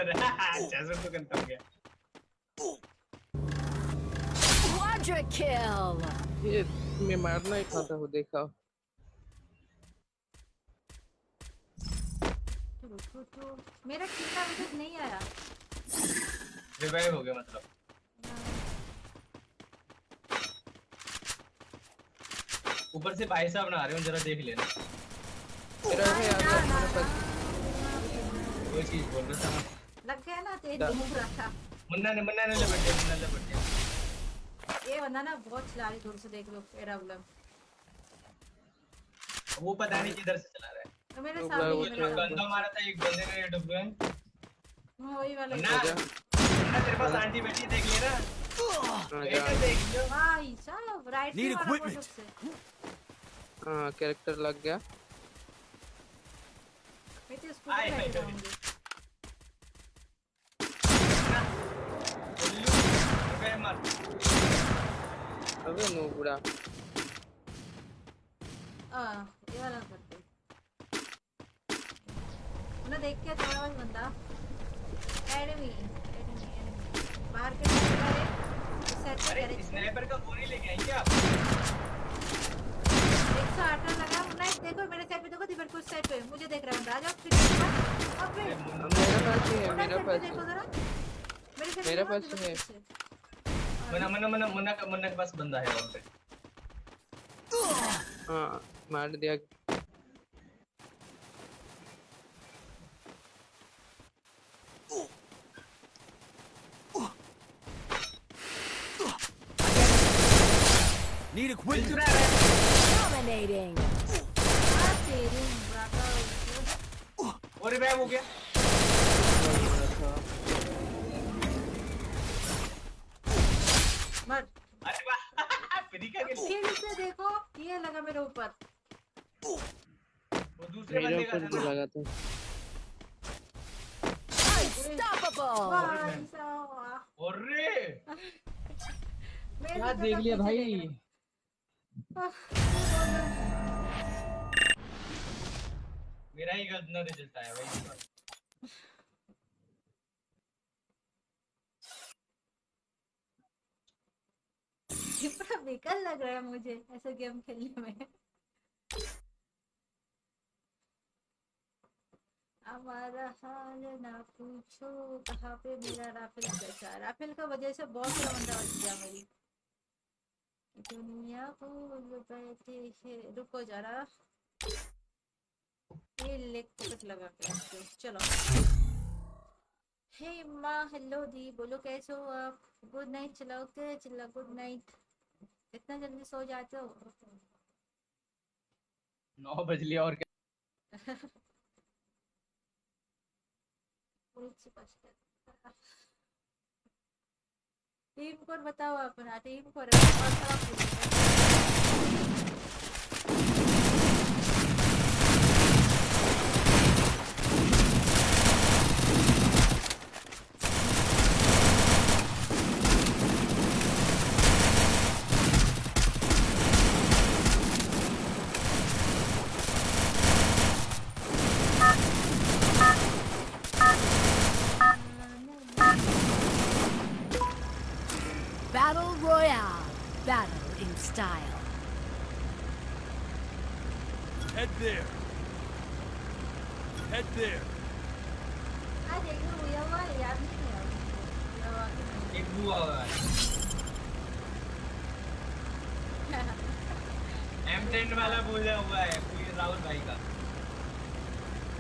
जैसे तो कंफर्म गया। Quadra kill. ये मैं मारना ही खाता हूँ देखा। तो मेरा कितना विकेट नहीं आया। रिवाइव हो गया मतलब। ऊपर से भाई साहब बना रहे हो जरा देख लेना। मेरा है यार मेरे पास कोई चीज बोल रहा था लग गया ना तेज घूम रहा था। मुन्ना ने लपट दिया। ये बंदा ना बहुत चला रही दूर से देख लो मेरा बुलम। वो पता नहीं किधर से चला रहा है। तो मेरे सामने गंदा मारा था एक बंदे ने डब्बे। वही वाला मुन्ना तेरे पास आंटी बैठी देख लेना। देख लो भाई साहब राइट से मारा बहुत से। हां कैरेक्टर लग गया। मैं तो इसको लेके जाऊंगी। अबे नो बुरा ये वाला करते ना देख के थोड़ा बहुत बंदा एनिमी बाहर के सेट पे अरे स्नाइपर का गोली लेके आई क्या आप 108 रन लगा मुन्ना देखो मेरे साइड पे देखो दिवर कुछ साइड पे मुझे देख रहा है बंदा आ जाओ ओके मेरा पास ही है मेरा पास देखो जरा मेरे पास है मुन्ना के पास बंदा है वहां पे। हां मार दिया। Need equipment. Dominating. और रिवाइव हो गया। मत अरे वाह फ्री का किल। फिर से देखो ये लगा मेरे ऊपर। वो दूसरे बंदे का था ना लगा था। Unstoppable. अरे क्या देख लिया भाई। मेरा ही गलत ना रिजल्ट आया भाई। ये बड़ा बेकार लग रहा है मुझे ऐसे गेम खेलने में। हमारा हाल ना पूछो कहाँ पे मेरा राफेल कैसा। राफेल का वजह से बहुत सारा बंदा बच गया मेरी दुनिया भूल बैठे है। रुको जरा ये लेग पॉकेट लगा के रखते हैं। चलो हे माँ हेलो दी बोलो कैसे हो आप। गुड नाइट चलाओ के चला गुड नाइट। इतना जल्दी सो जाते हो 9 बज लिया और क्या। टीम कोड बताओ अपना team code. Battle Royale. Battle in style. Head there. Head there. एक बुआ M10 वाला बोला हुआ है कोई राहुल भाई का।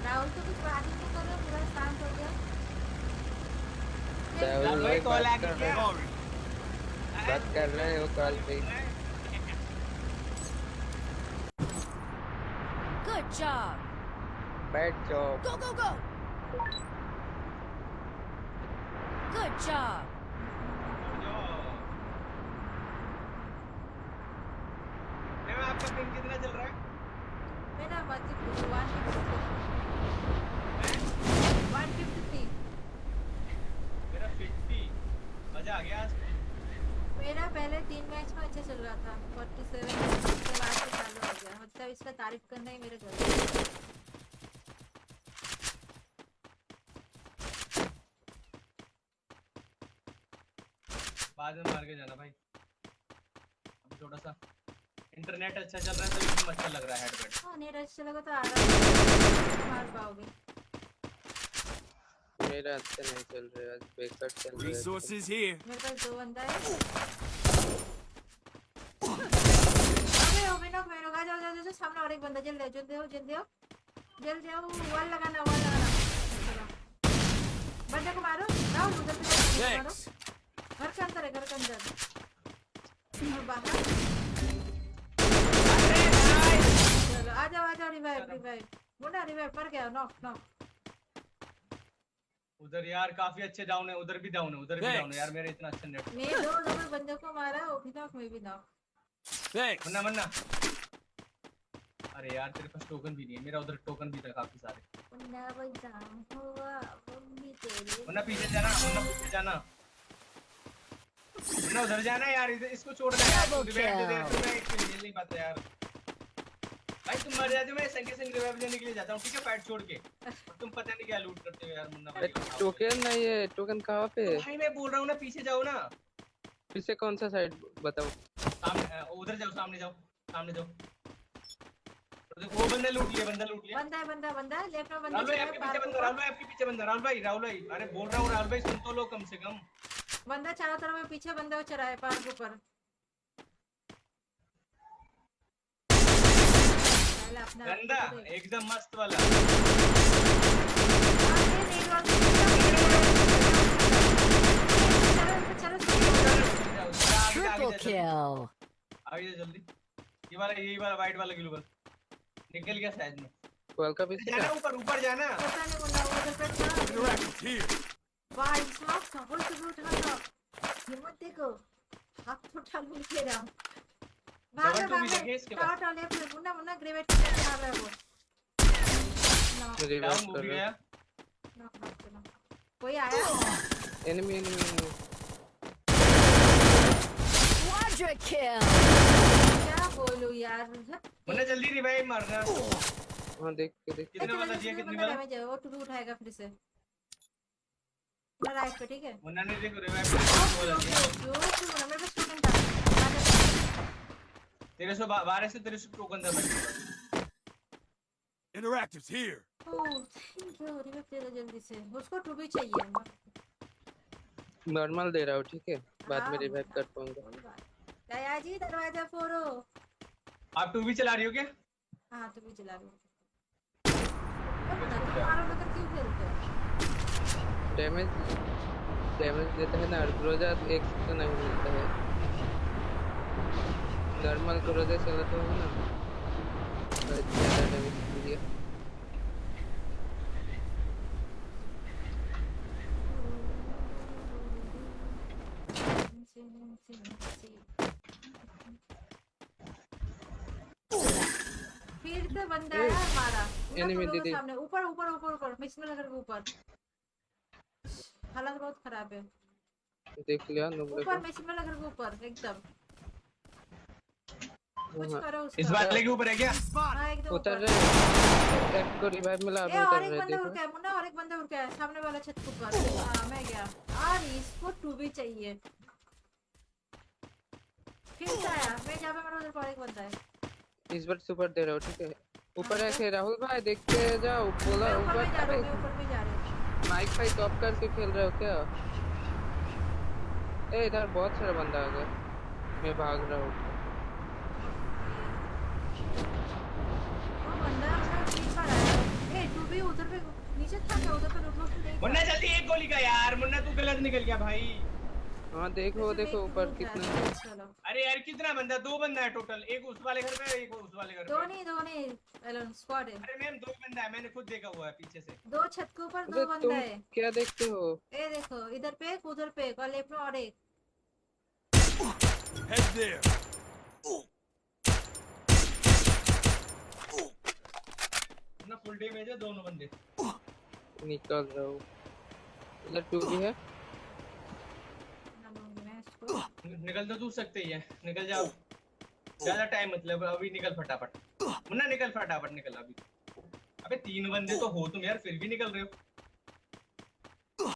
राहुल तो कुछ बात ही नहीं कर रहा पूरा शांत हो गया। राहुल भाई कॉल आ गया। बात कर रहे हो कॉल पे। Good job. Bad job. Go, go, go. Good job. आपका पिंग कितना चल रहा है? मेरा 153 मेरा 50 मजा आ गया आज। मेरा पहले 3 मैच में अच्छा चल रहा था 47 उसके बाद से चालू हो गया। मतलब इसका तारीफ करना ही मेरे घर। बाद में मार के जाना भाई। अभी थोड़ा सा इंटरनेट अच्छा चल रहा है तो एकदम अच्छा लग रहा है हेडबेट। हाँ नहीं रश चलेगा तो आराम मार पाओगे। मेरा अच्छा नहीं चल रहा है, आज बेकार चल रहा है। Resources here. मेरे पास 2 बंदा है। अबे ओ बिना मेरे को जाओ सामने और एक बंदा जल्दी आओ वॉल लगाना चलो बंदे को मारो जाओ उधर पे मारो। घर के अंदर है घर के अंदर और बाहर। चलो आ जाओ रिवाइव मुन्ना रिवाइव पर गया नॉक। उधर यार काफी अच्छे डाउन है, उधर भी डाउन है यार। मेरे इतना अच्छा नेट मैं दो बंदों को मारा वो भी नॉक मैं भी नॉक। Thanks. मन्ना अरे यार तेरे पास टोकन भी नहीं है, मेरा उधर टोकन भी था काफी सारे। मुन्ना भाई जान हुआ मम्मी तेरे मुन्ना पीछे जाना मुन्ना उधर जाना यार, इसको छोड़ना यार। तू रिवाइव दे दे तो मैं एक मिल नहीं पाता यार भाई। तुम मर जाते हो, मैं संग रिवाइव लेने के लिए जाता हूँ ठीक है फाइट छोड़ के। और तुम पता नहीं क्या लूट करते हो यार मुन्ना भाई। टोकन नहीं है, टोकन कहाँ पे है? भाई मैं बोल रहा हूँ ना पीछे जाओ ना। पीछे कौन सा साइड बताओ? सामने उधर जाओ, सामने जाओ। वो बंदा लूट लिया बंदा लेफ्ट में राहुल भाई आपके पीछे बंदा राहुल भाई अरे बोल रहा हूँ राहुल भाई सुन तो लो कम से कम। बंदा चारों तरफ में पीछे बंदा चढ़ा है पहाड़ के ऊपर। गंदा एकदम मस्त वाला। Triple kill. आगे जल्दी। यही वाला वाइट वाला किलो बस निकल गया शायद में। वर्ल्ड कप इसका जाना ऊपर जाना। पता नहीं मुन्ना उधर पे था। Interactive here. वाह साफ था बोल तो उठा था ये मत देखो हाथ उठा लूं तेरा भाग टाटा लेफ्ट मुन्ना ग्रेवेट के मार रहा है वो। रिवाइव कर रहा है। कोई आया एनिमी Quadra kill. क्या बोलूं यार। मुन्ना जल्दी रिवाइव मारना। हां देख कितने वाला दिया कितने वाला डैमेज है वो टू उठाएगा फिर से राइट पे ठीक है। मुन्ना ने देखो रिवाइव वाला दिया। जो मुन्ना मेरे पास टोकन था 1312 टोकन था भाई। Interactives here. Oh thank you revive दे दो जल्दी से उसको टू भी चाहिए। नॉर्मल दे रहा हूँ ठीक है, बाद में रिवाइव कर पाऊंगा। दया जी दरवाजा फोड़ो। आप टू भी चला रही हो क्या? हाँ टू भी चला रही हूँ। तुम्हारा लेकर क्यों खेलते हो? डैमेज देता है ना, ग्रोजा एक तो नहीं मिलता है। नॉर्मल ग्रोजा चलाता हूँ ना तो ज्यादा डैमेज दिया। फिर से बंदा है हमारा एनिमी दीदी सामने ऊपर मिशन नगर के ऊपर। हालत बहुत खराब है। देख लिया नुबले ऊपर को। मिशन नगर के ऊपर एकदम कुछ हाँ। करो उसका। इस वाले के ऊपर है क्या? हाँ एकदम उतर ऊपर। रहे एक को रिवाइव मिला, अब ए उतर और एक रहे बंदा उड़ देखो। गया मुन्ना और एक बंदा उड़ गया सामने वाला छत के ऊपर। हां मैं गया और इसको टू भी चाहिए। फिर से आया मैं जहाँ पे मेरा उधर पर एक बंदा है। इस बार सुपर दे रहा हूँ ठीक है। ऊपर है राहुल भाई देख के जाओ। बोला मैं ऊपर ऊपर में जा रहा हूँ। माइक फाइट टॉप करके खेल रहे हो क्या? ए इधर बहुत सारा बंदा आ गया, मैं भाग रहा हूँ। वो बंदा मेरा पीछे आ रहा है। ए तू भी उधर पे नीचे था क्या? उधर पे रुक नहीं। मुन्ना जल्दी एक गोली का यार। मुन्ना तू गलत निकल गया भाई। हाँ देखो ऊपर कितना है। चलो अरे यार कितना बंदा? 2 बंदा है टोटल। एक उस वाले घर पे एक उस वाले घर पे। दो नहीं एलन स्क्वाड है। अरे मैम 2 बंदा है, मैंने खुद देखा हुआ है पीछे से। 2 छत के ऊपर 2 अबे बंदा तुम है। क्या देखते हो? ए देखो इधर पे एक उधर पे एक और लेफ्ट में और एक। Head there. ना फुल डैमेज है दोनों बंदे। निकल रहा हूँ। इधर टू भी है। निकल तो तू सकते ही है, निकल जाओ। ज्यादा टाइम मतलब अभी निकल फटाफट। मुन्ना निकल फटाफट निकल अभी। अबे 3 बंदे तो हो तुम यार फिर भी निकल रहे हो।